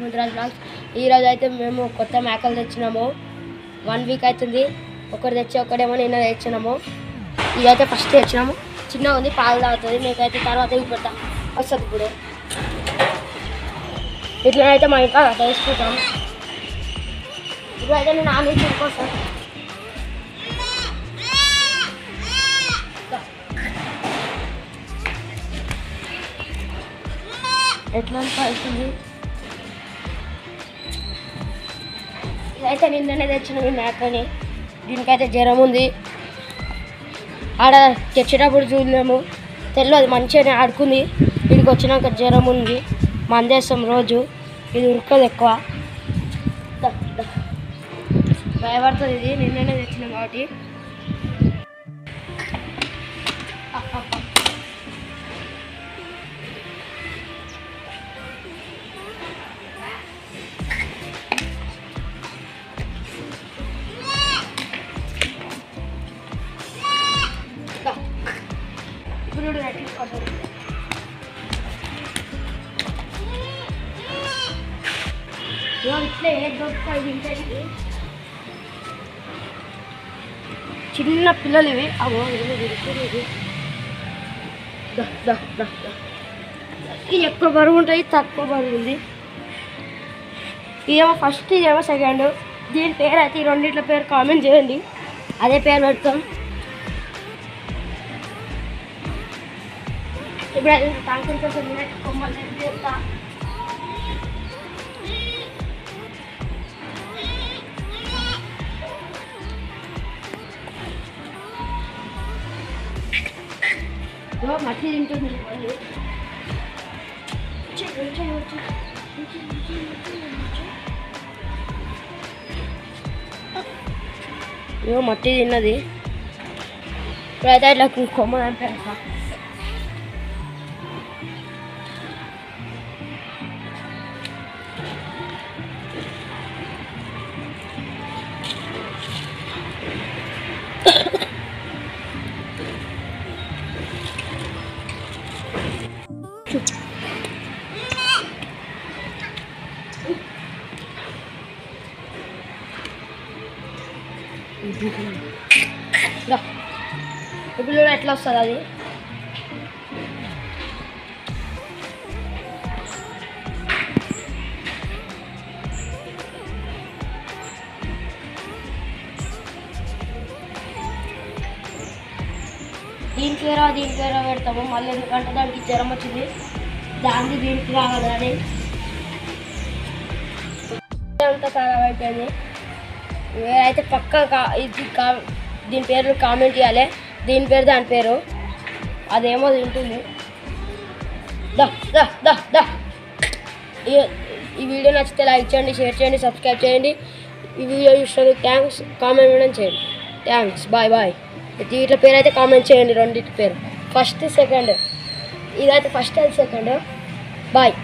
Mudiraj blogs ఈరోజు అయితే మేము కొత్త మేకలు తెచ్చినాము. 1 వీక్ అవుతుంది. ఒకటి తెచ్చి ఒకటేమో నిన్న తెచ్చినాము. ఇదైతే ఫస్ట్ తెచ్చినాము. చిన్నగా ఉంది, పాలు తాగుతుంది. మీకైతే తర్వాత ఇప్పుడు వస్తుంది. ఇప్పుడు ఇట్లనైతే మా ఇంకా వేసుకుంటాం. ఇప్పుడు అయితే నేను నాన్న చూసుకోస్తాను. ఎట్లా అవుతుంది. ఇదైతే నిన్ననే తెచ్చిన మేకని. దీనికైతే జ్వరం ఉంది. ఆడ తెచ్చేటప్పుడు చూడలేము, తెలియదు, మంచిగానే ఆడుకుంది. వీడికి వచ్చినాక జ్వరం ఉంది. మందేస్తాం రోజు. ఇది ఉరకదు ఎక్కువ, భయపడుతుంది. ఇది నిన్ననే తెచ్చినాం కాబట్టి. ఇట్లా చిన్న పిల్లలు ఇవి. అవో ఇది ఎక్కువ బరువు ఉంటాయి, తక్కువ బరువు ఉంది. ఇదేమో ఫస్ట్, ఇదేమో సెకండ్. దీని పేరు అయితే ఈ రెండిట్ల పేరు కామెంట్ చేయండి, అదే పేరు పెడతాం. ఇప్పుడు అది టాంకర్ కోసం కొమ్మలు చేస్తా. మట్టి తింటుంది. ఇవో మట్టి తిన్నది. ఇప్పుడైతే ఇట్లా కొమ్మ అంటారు. ఇప్పుడు ఎట్లా వస్తుంది అది. దీనికి వేరే పెడతాము మళ్ళీ, ఎందుకంటే దానికి జ్వరం వచ్చింది. దానికి దీనికి రావాలి అని అంతా ఖరాబ్ అయిపోయింది. అయితే పక్కా ఇది దీని పేరు కామెంట్ చేయాలి. దీని పేరు దాని పేరు అదేమో తింటుంది. ఈ వీడియో నచ్చితే లైక్ చేయండి, షేర్ చేయండి, సబ్స్క్రైబ్ చేయండి. ఈ వీడియో చూసినందుకు థ్యాంక్స్. కామెంట్ కూడా చేయండి. థ్యాంక్స్. Bye bye. వీటి పేరు అయితే కామెంట్ చేయండి. రెండింటి పేరు ఫస్ట్ సెకండ్. ఇదైతే ఫస్ట్ అది సెకండ్. బాయ్.